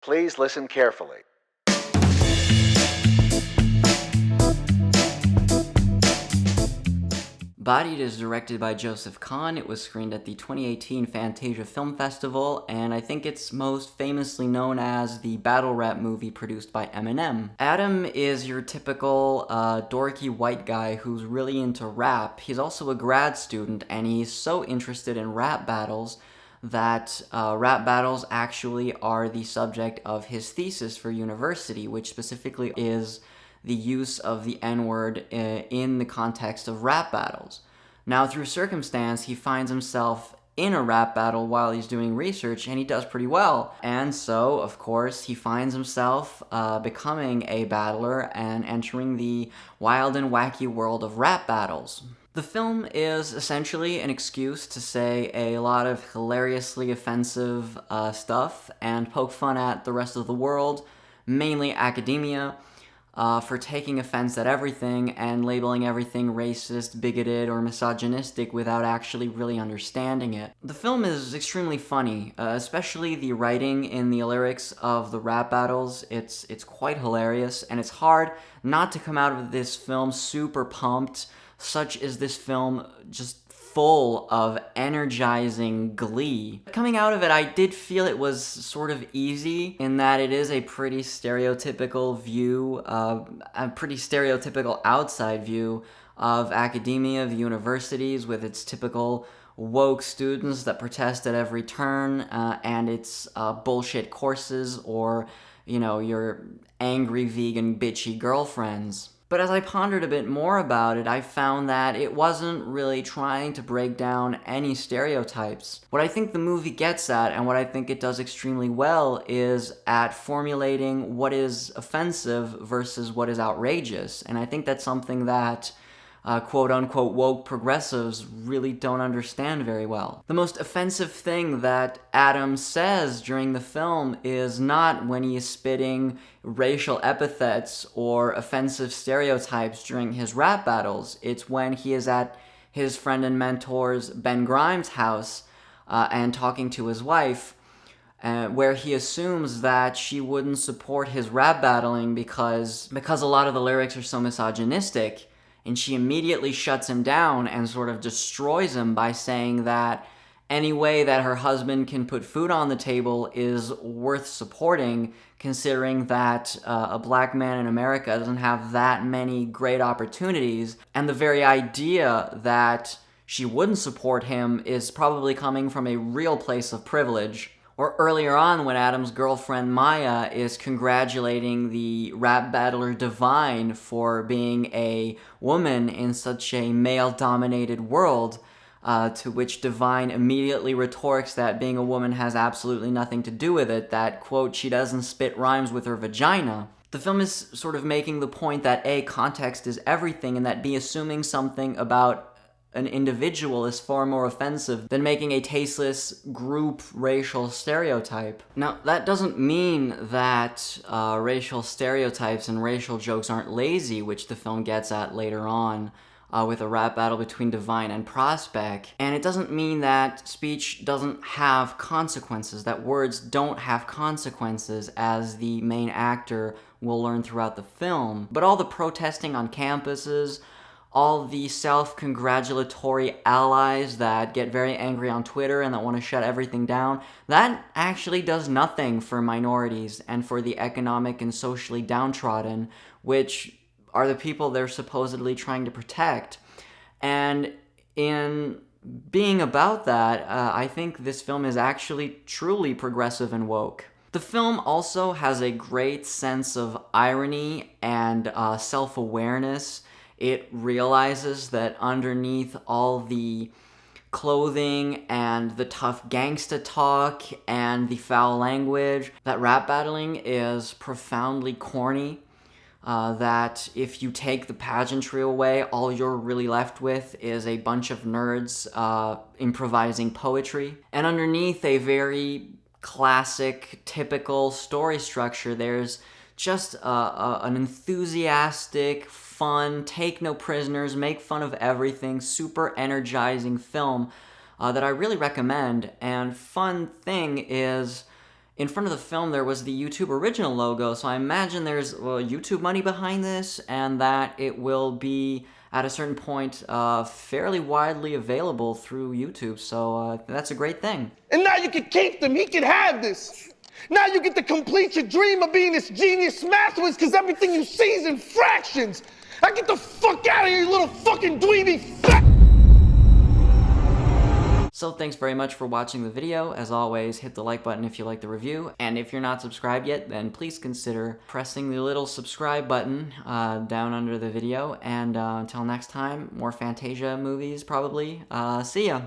Please listen carefully. Bodied is directed by Joseph Kahn. It was screened at the 2018 Fantasia Film Festival, and I think it's most famously known as the battle rap movie produced by Eminem. Adam is your typical dorky white guy who's really into rap. He's also a grad student, and he's so interested in rap battles that rap battles actually are the subject of his thesis for university, which specifically is the use of the N-word in the context of rap battles. Now, through circumstance, he finds himself in a rap battle while he's doing research, and he does pretty well. And so, of course, he finds himself becoming a battler and entering the wild and wacky world of rap battles. The film is essentially an excuse to say a lot of hilariously offensive stuff and poke fun at the rest of the world, mainly academia, for taking offense at everything and labeling everything racist, bigoted, or misogynistic without actually really understanding it. The film is extremely funny, especially the writing in the lyrics of the rap battles. It's quite hilarious, and it's hard not to come out of this film super pumped. Such is this film just full of energizing glee. Coming out of it, I did feel it was sort of easy in that it is a pretty stereotypical view, a pretty stereotypical outside view of academia, of universities, with its typical woke students that protest at every turn, and its bullshit courses, or, you know, your angry vegan bitchy girlfriends. But as I pondered a bit more about it, I found that it wasn't really trying to break down any stereotypes. What I think the movie gets at, and what I think it does extremely well, is at formulating what is offensive versus what is outrageous. And I think that's something that quote-unquote woke progressives really don't understand very well. The most offensive thing that Adam says during the film is not when he is spitting racial epithets or offensive stereotypes during his rap battles. It's when he is at his friend and mentor's Ben Grimes' house and talking to his wife, where he assumes that she wouldn't support his rap battling because a lot of the lyrics are so misogynistic. And she immediately shuts him down and sort of destroys him by saying that any way that her husband can put food on the table is worth supporting, considering that a black man in America doesn't have that many great opportunities. And the very idea that she wouldn't support him is probably coming from a real place of privilege. Or earlier on, when Adam's girlfriend Maya is congratulating the rap battler Divine for being a woman in such a male-dominated world, to which Divine immediately retorts that being a woman has absolutely nothing to do with it, that, quote, she doesn't spit rhymes with her vagina. The film is sort of making the point that A, context is everything, and that B, assuming something about an individual is far more offensive than making a tasteless group racial stereotype. Now, that doesn't mean that racial stereotypes and racial jokes aren't lazy, which the film gets at later on with a rap battle between Divine and Prospect. And it doesn't mean that speech doesn't have consequences, that words don't have consequences, as the main actor will learn throughout the film. But all the protesting on campuses, all the self-congratulatory allies that get very angry on Twitter and that want to shut everything down, that actually does nothing for minorities and for the economic and socially downtrodden, which are the people they're supposedly trying to protect. And in being about that, I think this film is actually truly progressive and woke. The film also has a great sense of irony and self-awareness. It realizes that underneath all the clothing and the tough gangsta talk and the foul language, that rap battling is profoundly corny. That if you take the pageantry away, all you're really left with is a bunch of nerds improvising poetry. And underneath a very classic, typical story structure, there's just an enthusiastic, fun, take no prisoners, make fun of everything, super energizing film that I really recommend. And fun thing is, In front of the film, there was the YouTube original logo, so I imagine there's YouTube money behind this, and that it will be, at a certain point, fairly widely available through YouTube, so that's a great thing. And now you can keep them, he can have this. Now you get to complete your dream of being this genius masterless, because everything you see is in fractions. Now get the fuck out of here, you little fucking dweeby fat. So thanks very much for watching the video. As always, hit the like button if you like the review, and if you're not subscribed yet, then please consider pressing the little subscribe button down under the video, and until next time, more Fantasia movies probably. See ya!